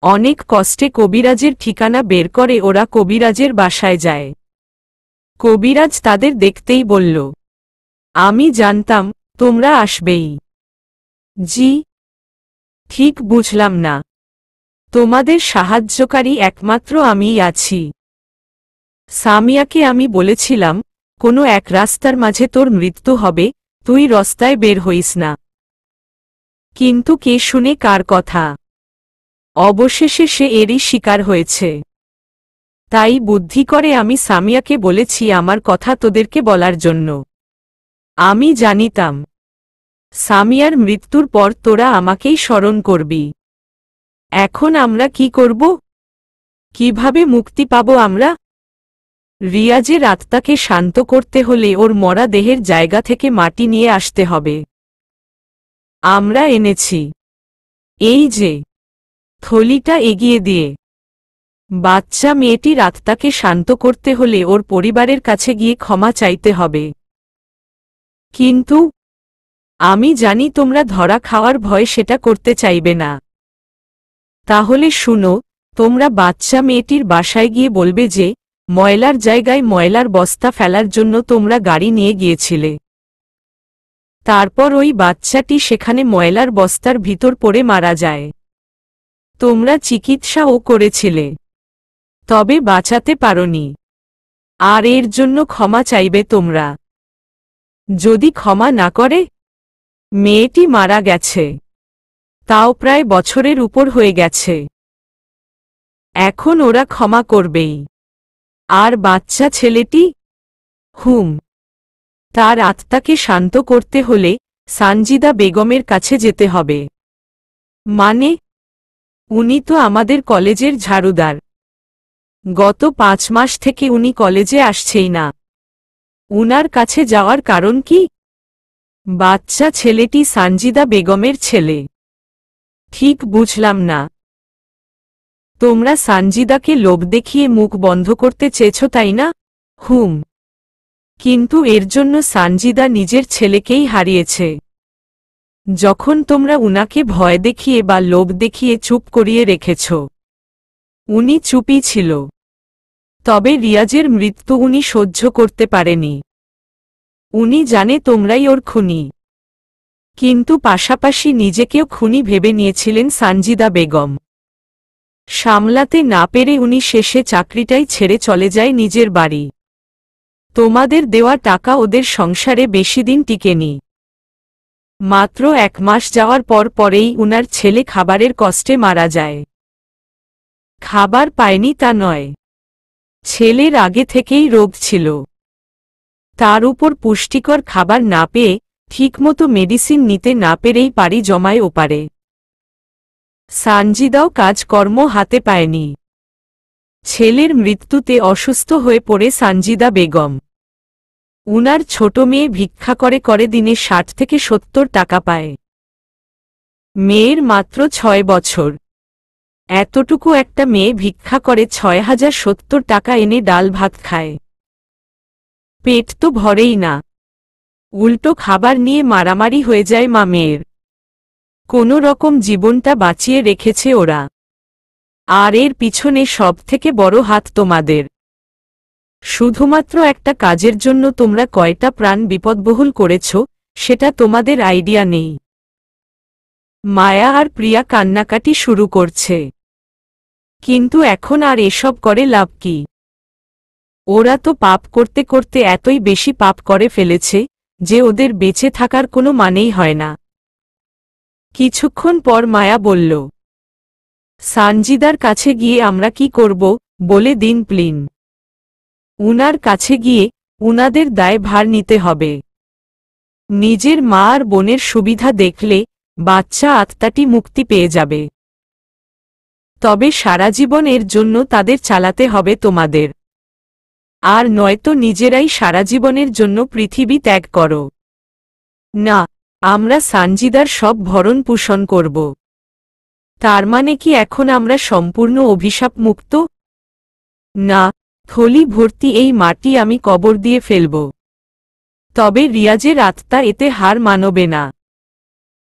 অনেক কষ্টে কবিরাজের ঠিকানা বের করে ওরা কবিরাজের বাসায় যায়। কবিরাজ তাদের দেখতেই বলল, আমি জানতাম তোমরা আসবেই। জি, ঠিক বুঝলাম না। তোমাদের সাহায্যকারী একমাত্র আমিই আছি। সামিয়াকে আমি বলেছিলাম, কোনো এক রাস্তার মাঝে তোর মৃত্যু হবে, তুই রাস্তায় বের হইস না। কিন্তু কে শুনে কার কথা? অবশেষে সে এরই শিকার হয়েছে। তাই বুদ্ধি করে আমি সামিয়াকে বলেছি আমার কথা তোদেরকে বলার জন্য। আমি জানিতাম সামিয়ার মৃত্যুর পর তোরা আমাকেই স্মরণ করবি। এখন আমরা কি করব? কিভাবে মুক্তি পাব আমরা? রিয়াজের আত্মাকে শান্ত করতে হলে ওর মরা দেহের জায়গা থেকে মাটি নিয়ে আসতে হবে। আমরা এনেছি। এই যে থলিটা এগিয়ে দিয়ে। বাচ্চা মেয়েটির আত্মাকে শান্ত করতে হলে ওর পরিবারের কাছে গিয়ে ক্ষমা চাইতে হবে। কিন্তু আমি জানি তোমরা ধরা খাওয়ার ভয় সেটা করতে চাইবে না। তাহলে শুনো, তোমরা বাচ্চা মেয়েটির বাসায় গিয়ে বলবে যে ময়লার জায়গায় ময়লার বস্তা ফেলার জন্য তোমরা গাড়ি নিয়ে গিয়েছিলে। তারপর ওই বাচ্চাটি সেখানে ময়লার বস্তার ভিতর পড়ে মারা যায়। তোমরা চিকিৎসাও করেছিলে, তবে বাঁচাতে পারোনি। আর এর জন্য ক্ষমা চাইবে তোমরা। যদি ক্ষমা না করে, মেয়েটি মারা গেছে, তাও প্রায় বছরের উপর হয়ে গেছে। এখন ওরা ক্ষমা করবেই। আর বাচ্চা ছেলেটি? তার আত্মাকে শান্ত করতে হলে সানজিদা বেগমের কাছে যেতে হবে। মানে? উনি তো আমাদের কলেজের ঝাড়ুদার। গত 5 মাস থেকে উনি কলেজে আসছেই না। উনার কাছে যাওয়ার কারণ কি? বাচ্চা ছেলেটি সানজিদা বেগমের ছেলে। ঠিক বুঝলাম না। তোমরা সানজিদাকে লোভ দেখিয়ে মুখ বন্ধ করতে চেয়েছ, তাই না? কিন্তু এর জন্য সানজিদা নিজের ছেলেকেই হারিয়েছে। যখন তোমরা উনাকে ভয় দেখিয়ে বা লোভ দেখিয়ে চুপ করিয়ে রেখেছ, উনি চুপই ছিল। তবে রিয়াজের মৃত্যু উনি সহ্য করতে পারেনি। উনি জানে তোমরাই ওর খুনি। কিন্তু পাশাপাশি নিজেকেও খুনি ভেবে নিয়েছিলেন সানজিদা বেগম। সামলাতে না পেরে উনি শেষে চাকরিটাই ছেড়ে চলে যায় নিজের বাড়ি। তোমাদের দেওয়া টাকা ওদের সংসারে বেশি দিন টিকেনি। মাত্র 1 মাস যাওয়ার পরেই উনার ছেলে খাবারের কষ্টে মারা যায়। খাবার পায়নি তা নয়, ছেলের আগে থেকেই রোগ ছিল। তার উপর পুষ্টিকর খাবার না পেয়ে, ঠিকমতো মেডিসিন নিতে না পেরেই পাড়ি জমায় ওপারে। সানজিদাও কাজকর্ম হাতে পায়নি। ছেলের মৃত্যুতে অসুস্থ হয়ে পড়ে সানজিদা বেগম। উনার ছোট মেয়ে ভিক্ষা করে দিনে 60 থেকে 70 টাকা পায়। মেয়ের মাত্র 6 বছর। এতটুকু একটা মেয়ে ভিক্ষা করে 6070 টাকা এনে ডাল ভাত খায়। পেট তো ভরেই না, উল্টো খাবার নিয়ে মারামারি হয়ে যায় মা মেয়ের। কোনো রকম জীবনটা বাঁচিয়ে রেখেছে ওরা। আর এর পিছনে সবথেকে বড় হাত তোমাদের। শুধুমাত্র একটা কাজের জন্য তোমরা কয়টা প্রাণ বিপদবহুল করেছ, সেটা তোমাদের আইডিয়া নেই। মায়া আর প্রিয়া কান্নাকাটি শুরু করছে। কিন্তু এখন আর এসব করে লাভ কি? ওরা তো পাপ করতে করতে এতই বেশি পাপ করে ফেলেছে যে ওদের বেঁচে থাকার কোনো মানেই হয় না। কিছুক্ষণ পর মায়া বলল, সানজিদার কাছে গিয়ে আমরা কি করব বলে দিন প্লিন। উনার কাছে গিয়ে উনাদের দায় ভার নিতে হবে। নিজের মা আর বোনের সুবিধা দেখলে বাচ্চা আত্মাটি মুক্তি পেয়ে যাবে। তবে সারা জীবন এর জন্য তাদের চালাতে হবে তোমাদের। আর নয়তো নিজেরাই সারা জীবনের জন্য পৃথিবী ত্যাগ করো। না, আমরা সানজিদার সব ভরণ পোষণ করব। তার মানে কি এখন আমরা সম্পূর্ণ অভিশাপ মুক্ত? না, থলি ভর্তি এই মাটি আমি কবর দিয়ে ফেলব। তবে রিয়াজের আত্মা এতে হার মানবে না।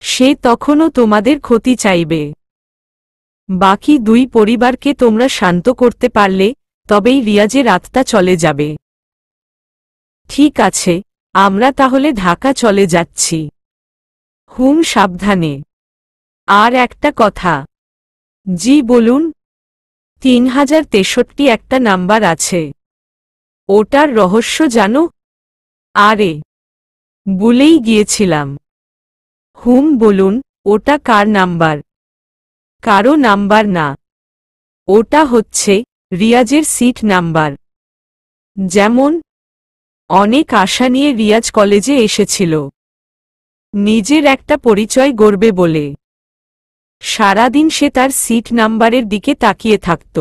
সে তখনও তোমাদের ক্ষতি চাইবে। বাকি দুই পরিবারকে তোমরা শান্ত করতে পারলে তবেই রিয়াজের আত্মা চলে যাবে। ঠিক আছে, আমরা তাহলে ঢাকা চলে যাচ্ছি। হুম, সাবধানে। আর একটা কথা। জি বলুন। 3063 একটা নাম্বার আছে, ওটার রহস্য জানো? আরে, ভুলেই গিয়েছিলাম। হুম বলুন, ওটা কার নাম্বার? কারো নাম্বার না, ওটা হচ্ছে রিয়াজের সিট নাম্বার। যেমন, অনেক আশা নিয়ে রিয়াজ কলেজে এসেছিল, নিজের একটা পরিচয় গড়বে বলে। সারাদিন সে তার সিট নাম্বারের দিকে তাকিয়ে থাকত,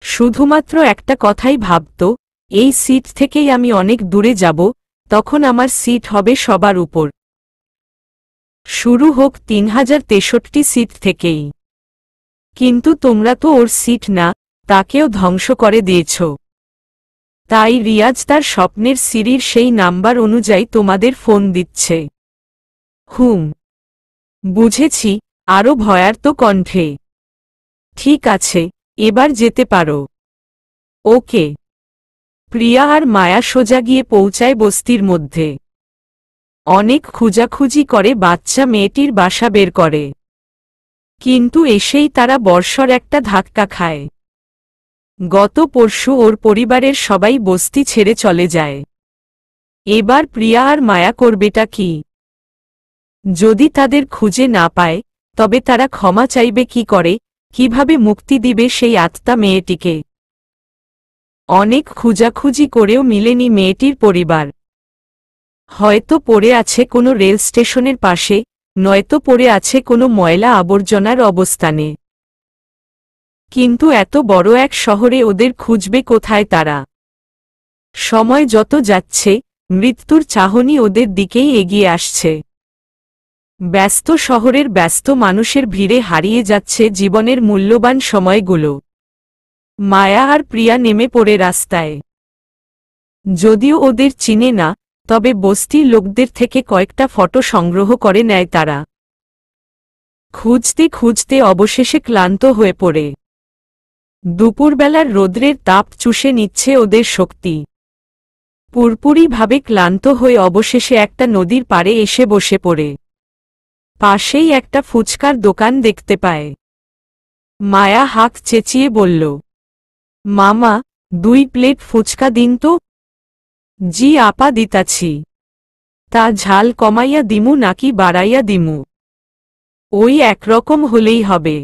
শুধুমাত্র একটা কথাই ভাবত, এই সিট থেকেই আমি অনেক দূরে যাব, তখন আমার সিট হবে সবার উপর। শুরু হোক 3063 সিট থেকেই। কিন্তু তোমরা তো ওর সিট না, তাকেও ধ্বংস করে দিয়েছ। তাই রিয়াজ তার স্বপ্নের সিঁড়ির সেই নাম্বার অনুযায়ী তোমাদের ফোন দিচ্ছে। হুম, বুঝেছি, আরও ভয়ার্ত কণ্ঠে। ঠিক আছে, এবার যেতে পারো। ওকে। প্রিয়া আর মায়া সোজা গিয়ে পৌঁছায় বস্তির মধ্যে। অনেক খুঁজাখুঁজি করে বাচ্চা মেয়েটির বাসা বের করে, কিন্তু এসেই তারা বর্ষর একটা ধাক্কা খায়। গত পরশু ওর পরিবারের সবাই বস্তি ছেড়ে চলে যায়। এবার প্রিয়া আর মায়া করবেটা কি? যদি তাদের খুঁজে না পায়, তবে তারা ক্ষমা চাইবে কি করে, কিভাবে মুক্তি দিবে সেই আত্মা মেয়েটিকে? অনেক খুঁজাখুঁজি করেও মিলেনি মেয়েটির পরিবার। হয়তো পড়ে আছে কোনো রেল স্টেশনের পাশে, নয়তো পড়ে আছে কোনো ময়লা আবর্জনার অবস্থানে। কিন্তু এত বড় এক শহরে ওদের খুঁজবে কোথায় তারা? সময় যত যাচ্ছে, মৃত্যুর চাহনি ওদের দিকেই এগিয়ে আসছে। ব্যস্ত শহরের ব্যস্ত মানুষের ভিড়ে হারিয়ে যাচ্ছে জীবনের মূল্যবান সময়গুলো। মায়া আর প্রিয়া নেমে পড়ে রাস্তায়। যদিও ওদের চিনে না, তবে বস্তির লোকদের থেকে কয়েকটা ফটো সংগ্রহ করে নেয় তারা। খুঁজতে খুঁজতে অবশেষে ক্লান্ত হয়ে পড়ে। দুপুরবেলার রোদ্রের তাপ চুষে নিচ্ছে ওদের শক্তি। পুরপুরিভাবে ক্লান্ত হয়ে অবশেষে একটা নদীর পাড়ে এসে বসে পড়ে। পাশেই একটা ফুচকার দোকান দেখতে পায়। মায়া হাঁক চেঁচিয়ে বলল, মামা, 2 প্লেট ফুচকা দিন তো। জি আপা, দিতাছি। তা ঝাল কমাইয়া দিমু নাকি বাড়াইয়া দিমু? ওই একরকম হলেই হবে।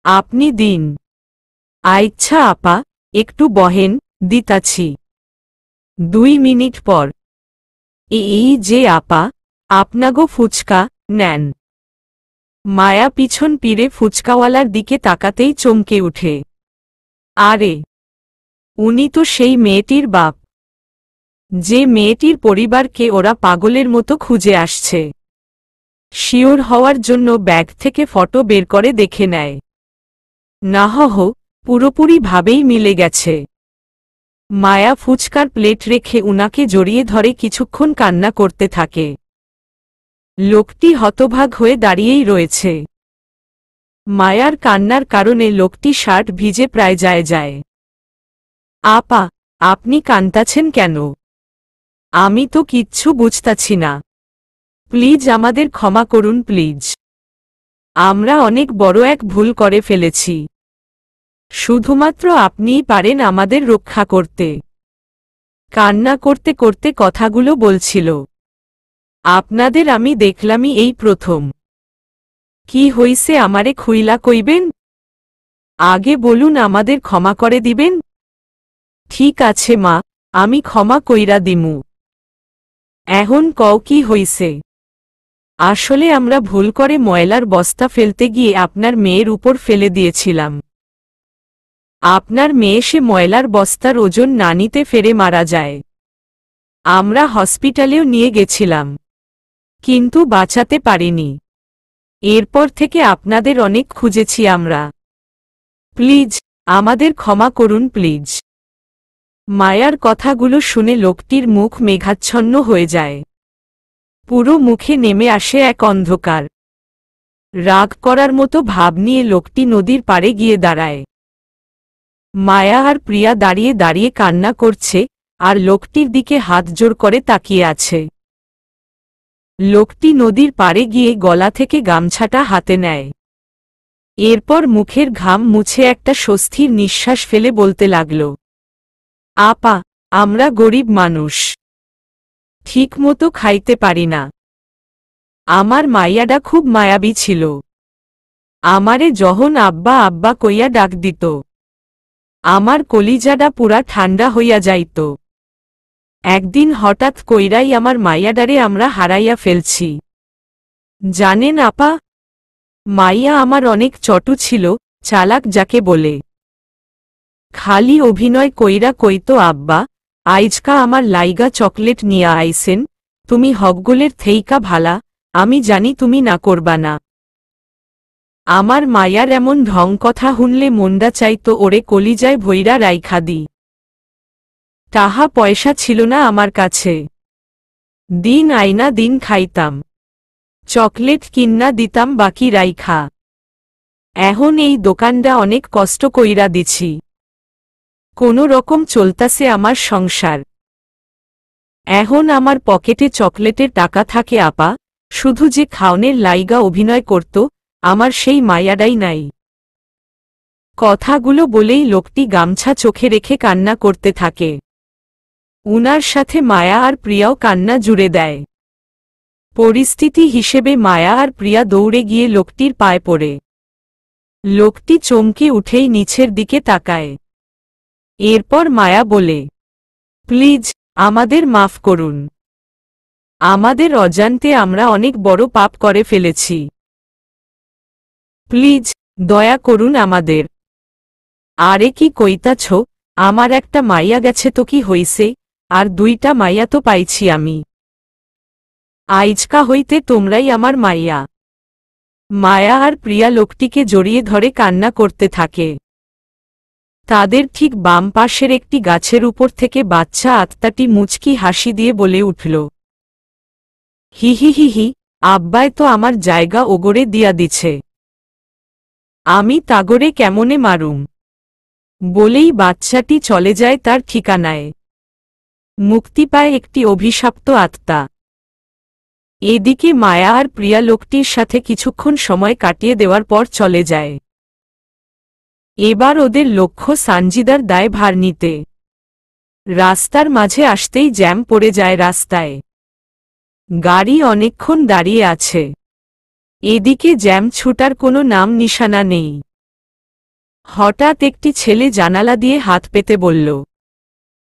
আপনি দিন। আচ্ছা আপা, একটু বহেন, দিতাছি। 2 মিনিট পর। এই যে আপা, আপনাগো ফুচকা, নেন। মায়া পিছন পিড়ে ফুচকাওয়ালার দিকে তাকাতেই চমকে উঠে। আরে, উনি তো সেই মেয়েটির বাপ, যে মেয়েটির পরিবারকে ওরা পাগলের মতো খুঁজে আসছে। শিওর হওয়ার জন্য ব্যাগ থেকে ফটো বের করে দেখে নেয়। না পুরোপুরিভাবেই মিলে গেছে। মায়া ফুচকার প্লেট রেখে উনাকে জড়িয়ে ধরে কিছুক্ষণ কান্না করতে থাকে। লোকটি হতভাগ হয়ে দাঁড়িয়েই রয়েছে। মায়ার কান্নার কারণে লোকটি শার্ট ভিজে প্রায় যায়। আপা, আপনি কান্তাছেন কেন? আমি তো কিচ্ছু বুঝতাছি না। প্লিজ আমাদের ক্ষমা করুন প্লিজ। আমরা অনেক বড় এক ভুল করে ফেলেছি। শুধুমাত্র আপনিই পারেন আমাদের রক্ষা করতে। কান্না করতে করতে কথাগুলো বলছিল। আপনাদের আমি দেখলামই এই প্রথম। কি হইছে আমারে খুইলা কইবেন? আগে বলুন আমাদের ক্ষমা করে দিবেন? ঠিক আছে মা, আমি ক্ষমা কইরা দিমু। এখন কও কি হইছে? আসলে আমরা ভুল করে ময়লার বস্তা ফেলতে গিয়ে আপনার মেয়ের উপর ফেলে দিয়েছিলাম। আপনার মেয়ে সে ময়লার বস্তার ওজন না নিতে ফেরে মারা যায়। আমরা হসপিটালেও নিয়ে গেছিলাম, কিন্তু বাঁচাতে পারিনি। এরপর থেকে আপনাদের অনেক খুঁজেছি আমরা। প্লিজ, আমাদের ক্ষমা করুন প্লিজ। মায়ার কথাগুলো শুনে লোকটির মুখ মেঘাচ্ছন্ন হয়ে যায়। পুরো মুখে নেমে আসে এক অন্ধকার। রাগ করার মতো ভাব নিয়ে লোকটি নদীর পাড়ে গিয়ে দাঁড়ায়। মায়া আর প্রিয়া দাঁড়িয়ে দাঁড়িয়ে কান্না করছে, আর লোকটির দিকে হাত জোড় করে তাকিয়ে আছে। লোকটি নদীর পাড়ে গিয়ে গলা থেকে গামছাটা হাতে নেয়। এরপর মুখের ঘাম মুছে একটা স্বস্তির নিঃশ্বাস ফেলে বলতে লাগল, আপা, আমরা গরিব মানুষ, ঠিকমতো খাইতে পারি না। আমার মাইয়াডা খুব মায়াবী ছিল। আমারে যখন আব্বা আব্বা কইয়া ডাক দিত, আমার কলিজাডা পুরা ঠান্ডা হইয়া যাইত। একদিন হঠাৎ কইরাই আমার মাইয়াডারে আমরা হারাইয়া ফেলছি। জানেন আপা, মাইয়া আমার অনেক চটু ছিল, চালাক যাকে বলে। খালি অভিনয় কইরা কইতো, আব্বা, আইজকা আমার লাইগা চকলেট নিয়া আইসেন, তুমি হকগুলের থেইকা ভালা, আমি জানি তুমি না করবা না। আমার মায়ার এমন ঢং কথা শুনলে মনডা চাইতো ওরে কলিজায় ভইরা রাইখা দি। টাহা পয়সা ছিল না আমার কাছে। দিন আইনা দিন খাইতাম, চকলেট কিন্না দিতাম বাকি রাইখা। এখন এই দোকানটা অনেক কষ্ট কইরা দিছি, কোনো রকম চলতাছে আমার সংসার। এখন আমার পকেটে চকলেটের টাকা থাকে আপা, শুধু যে খাওনের লাইগা অভিনয় করত, আমার সেই মায়াডাই নাই। কথাগুলো বলেই লোকটি গামছা চোখে রেখে কান্না করতে থাকে। উনার সাথে মায়া আর প্রিয়াও কান্না জুড়ে দেয়। পরিস্থিতি হিসেবে মায়া আর প্রিয়া দৌড়ে গিয়ে লোকটির পায়ে পড়ে। লোকটি চমকে উঠেই নিচের দিকে তাকায়। এরপর মায়া বলে, প্লিজ, আমাদের মাফ করুন। আমাদের অজান্তে আমরা অনেক বড় পাপ করে ফেলেছি। প্লিজ, দয়া করুন আমাদের। আরে কি কইতাছ, আমার একটা মাইয়া গেছে তো কি হইছে, আর দুইটা মাইয়া তো পাইছি আমি। আইজকা হইতে তোমরাই আমার মাইয়া। মায়া আর প্রিয়া লোকটিকে জড়িয়ে ধরে কান্না করতে থাকে। তাদের ঠিক বাম পাশের একটি গাছের উপর থেকে বাচ্চা আত্মাটি মুচকি হাসি দিয়ে বলে উঠল, হি হি হি হি, আব্বায় তো আমার জায়গা ওগরে দিয়া দিছে, আমি তাগরে কেমনে মারুম। বলেই বাচ্চাটি চলে যায় তার ঠিকানায়। মুক্তি পায় একটি অভিশপ্ত আত্মা। এদিকে মায়া আর প্রিয়া লোকটির সাথে কিছুক্ষণ সময় কাটিয়ে দেওয়ার পর চলে যায়। এবার ওদের লক্ষ্য সানজিদার দায় ভার নিতে। রাস্তার মাঝে আসতেই জ্যাম পড়ে যায় রাস্তায়। গাড়ি অনেকক্ষণ দাঁড়িয়ে আছে। এদিকে জ্যাম ছুটার কোনো নাম নিশানা নেই। হঠাৎ একটি ছেলে জানালা দিয়ে হাত পেতে বলল,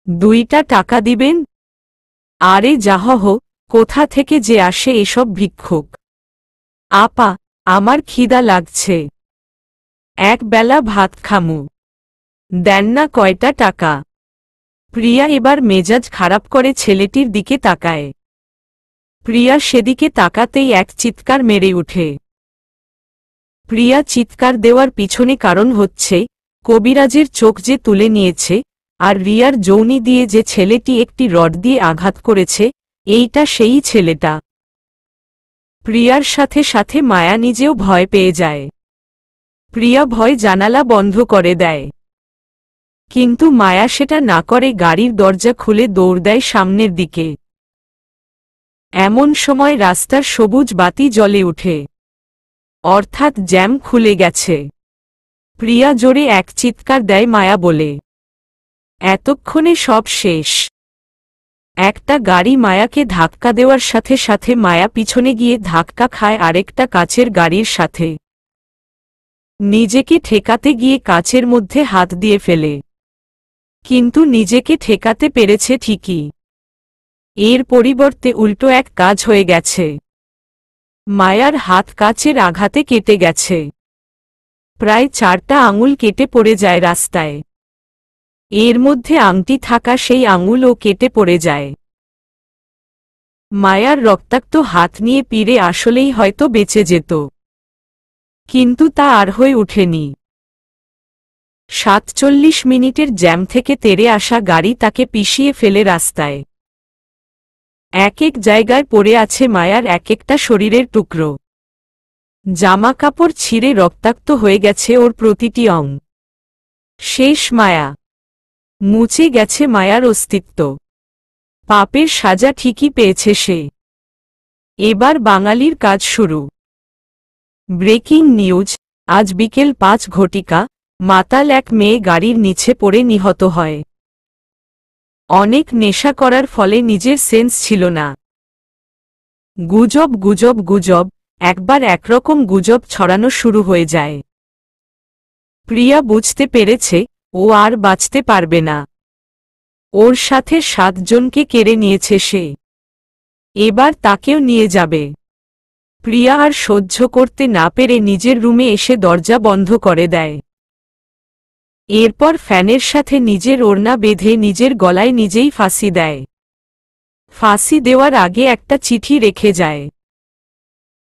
2টা টাকা দিবেন? আরে যাহহ, কোথা থেকে যে আসে এসব ভিক্ষুক। আপা, আমার খিদা লাগছে, এক বেলা ভাত খামু, দেন না কয়টা টাকা। প্রিয়া এবার মেজাজ খারাপ করে ছেলেটির দিকে তাকায়। প্রিয়া সেদিকে তাকাতেই এক চিৎকার মেরে উঠে। প্রিয়া চিৎকার দেওয়ার পিছনে কারণ হচ্ছে, কবিরাজের চোখ যে তুলে নিয়েছে, আর রিয়ার যৌনি দিয়ে যে ছেলেটি একটি রড দিয়ে আঘাত করেছে, এইটা সেই ছেলেটা। প্রিয়ার সাথে সাথে মায়া নিজেও ভয় পেয়ে যায়। প্রিয়া ভয় জানালা বন্ধ করে দেয়। কিন্তু মায়া সেটা না করে গাড়ির দরজা খুলে দৌড় দেয় সামনের দিকে। এমন সময় রাস্তার সবুজ বাতি জ্বলে ওঠে, অর্থাৎ জ্যাম খুলে গেছে। প্রিয়া জোরে এক চিৎকার দেয় মায়া বলে, এতক্ষণে সব শেষ। একটা গাড়ি মায়াকে ধাক্কা দেওয়ার সাথে সাথে মায়া পিছনে গিয়ে ধাক্কা খায় আরেকটা কাচের গাড়ির সাথে। নিজেকে ঠেকাতে গিয়ে কাচের মধ্যে হাত দিয়ে ফেলে, কিন্তু নিজেকে ঠেকাতে পেরেছে ঠিকই। এর পরিবর্তে উল্টো এক কাজ হয়ে গেছে। মায়ার হাত কাচের আঘাতে কেটে গেছে। প্রায় 4টা আঙুল কেটে পড়ে যায় রাস্তায়। এর মধ্যে আংটি থাকা সেই আঙুলও কেটে পড়ে যায়। মায়ার রক্তাক্ত হাত নিয়ে পীরে আসলেই হয়তো বেঁচে যেত, কিন্তু তা আর হয়ে ওঠেনি। 47 মিনিটের জ্যাম থেকে তেরে আসা গাড়ি তাকে পিষিয়ে ফেলে রাস্তায়। এক এক জায়গায় পড়ে আছে মায়ার এক একটা শরীরের টুকরো। জামা কাপড় ছিঁড়ে রক্তাক্ত হয়ে গেছে ওর প্রতিটি অং। শেষ মায়া। মুছে গেছে মায়ার অস্তিত্ব। পাপের সাজা ঠিকই পেয়েছে সে। এবার বাঙালির কাজ শুরু। ব্রেকিং নিউজ, আজ বিকেল 5 ঘটিকা, মাতাল এক মেয়ে গাড়ির নিচে পড়ে নিহত হয়। অনেক নেশা করার ফলে নিজের সেন্স ছিল না। গুজব গুজব গুজব, একবার একরকম গুজব ছড়ানো শুরু হয়ে যায়। প্রিয়া বুঝতে পেরেছে ও আর বাঁচতে পারবে না। ওর সাথে 7 জনকে কেড়ে নিয়েছে সে। এবার তাকেও নিয়ে যাবে। প্রিয়া আর সহ্য করতে না পেরে নিজের রুমে এসে দরজা বন্ধ করে দেয়। এরপর ফ্যানের সাথে নিজের ওড়না বেঁধে নিজের গলায় নিজেই ফাঁসি দেয়। ফাঁসি দেওয়ার আগে একটা চিঠি রেখে যায়।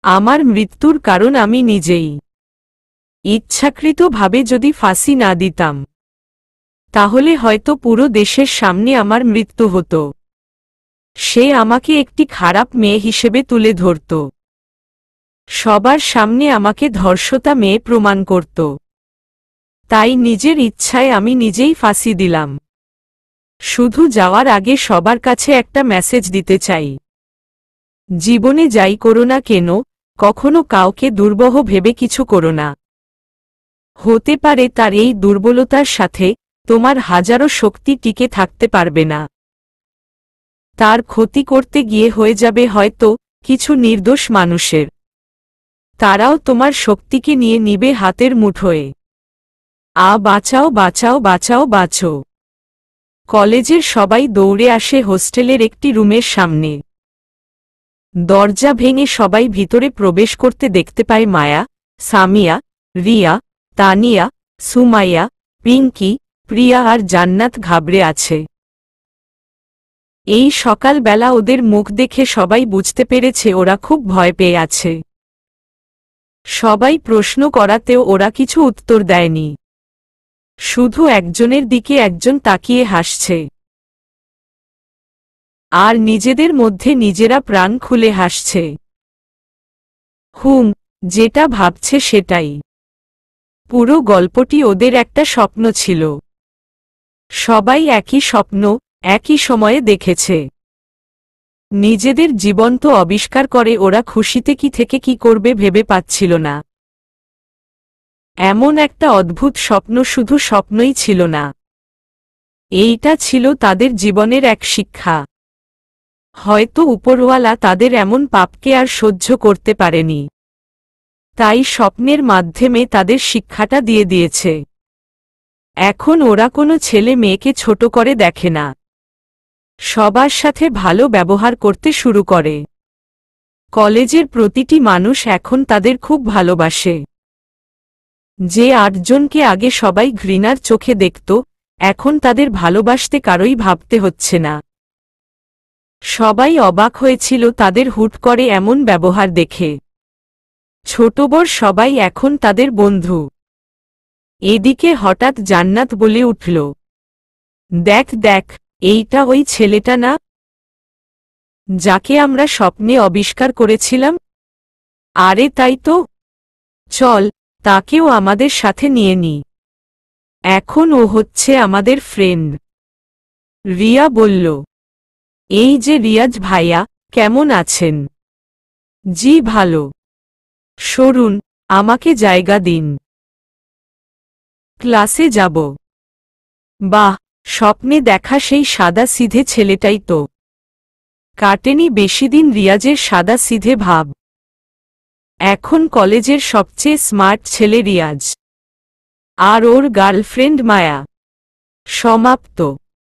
আমার মৃত্যুর কারণ আমি নিজেই। ইচ্ছাকৃতভাবে যদি ফাঁসি না দিতাম, তাহলে হয়তো পুরো দেশের সামনে আমার মৃত্যু হতো। সে আমাকে একটি খারাপ মেয়ে হিসেবে তুলে ধরত। সবার সামনে আমাকে ধর্ষতা মেয়ে প্রমাণ করত। তাই নিজের ইচ্ছায় আমি নিজেই ফাঁসি দিলাম। শুধু যাওয়ার আগে সবার কাছে একটা মেসেজ দিতে চাই। জীবনে যাই করো না কেন, কখনো কাউকে দুর্বহ ভেবে কিছু করো না। হতে পারে তার এই দুর্বলতার সাথে তোমার হাজারো শক্তি টিকে থাকতে পারবে না। তার ক্ষতি করতে গিয়ে হয়ে যাবে হয়তো কিছু নির্দোষ মানুষের। তারাও তোমার শক্তিকে নিয়ে নিবে হাতের মুঠোয়। বাঁচাও বাঁচাও বাঁচাও বাঁচো। কলেজের সবাই দৌড়ে আসে হোস্টেলের একটি রুমের সামনে। দরজা ভেঙে সবাই ভিতরে প্রবেশ করতে দেখতে পায় মায়া, সামিয়া, রিয়া, তানিয়া, সুমাইয়া, পিঙ্কি, প্রিয়া আর জান্নাত ঘাবড়ে আছে। এই সকালবেলা ওদের মুখ দেখে সবাই বুঝতে পেরেছে ওরা খুব ভয় পেয়ে আছে। সবাই প্রশ্ন করাতেও ওরা কিছু উত্তর দেয়নি। শুধু একজনের দিকে একজন তাকিয়ে হাসছে। আর নিজেদের মধ্যে নিজেরা প্রাণ খুলে হাসছে। যেটা ভাবছে সেটাই। পুরো গল্পটি ওদের একটা স্বপ্ন ছিল। সবাই একই স্বপ্ন একই সময়ে দেখেছে। নিজেদের জীবন্ত আবিষ্কার করে ওরা খুশিতে কি থেকে কি করবে ভেবে পাচ্ছিল না। এমন একটা অদ্ভুত স্বপ্ন শুধু স্বপ্নই ছিল না, এইটা ছিল তাদের জীবনের এক শিক্ষা। হয়তো উপরওয়ালা তাদের এমন পাপকে আর সহ্য করতে পারেনি, তাই স্বপ্নের মাধ্যমে তাদের শিক্ষাটা দিয়ে দিয়েছে। এখন ওরা কোনো ছেলে মেয়েকে ছোট করে দেখে না, সবার সাথে ভালো ব্যবহার করতে শুরু করে। কলেজের প্রতিটি মানুষ এখন তাদের খুব ভালোবাসে। যে 8 জনকে আগে সবাই ঘৃণার চোখে দেখত, এখন তাদের ভালোবাসতে কারোই ভাবতে হচ্ছে না। সবাই অবাক হয়েছিল তাদের হুট করে এমন ব্যবহার দেখে। ছোট বড় সবাই এখন তাদের বন্ধু। এদিকে হঠাৎ জান্নাত বলে উঠল, দেখ দেখ, এইটা ওই ছেলেটা না, যাকে আমরা স্বপ্নে আবিষ্কার করেছিলাম? আরে তাই তো, চল তাকেও আমাদের সাথে নিয়ে নি। এখন ও হচ্ছে আমাদের ফ্রেন্ড। রিয়া বলল, এই যে রিয়াজ ভাইয়া, কেমন আছেন? জি ভালো। সরুন, আমাকে জায়গা দিন, ক্লাসে যাব। বাহ, স্বপ্নে দেখা সেই সাদা সিধে ছেলেটাই তো। কাটেনি বেশিদিন রিয়াজের সাদা সিধে ভাব। এখন কলেজের সবচেয়ে স্মার্ট ছেলে রিয়াজ, আর ওর গার্লফ্রেন্ড মায়া। সমাপ্ত।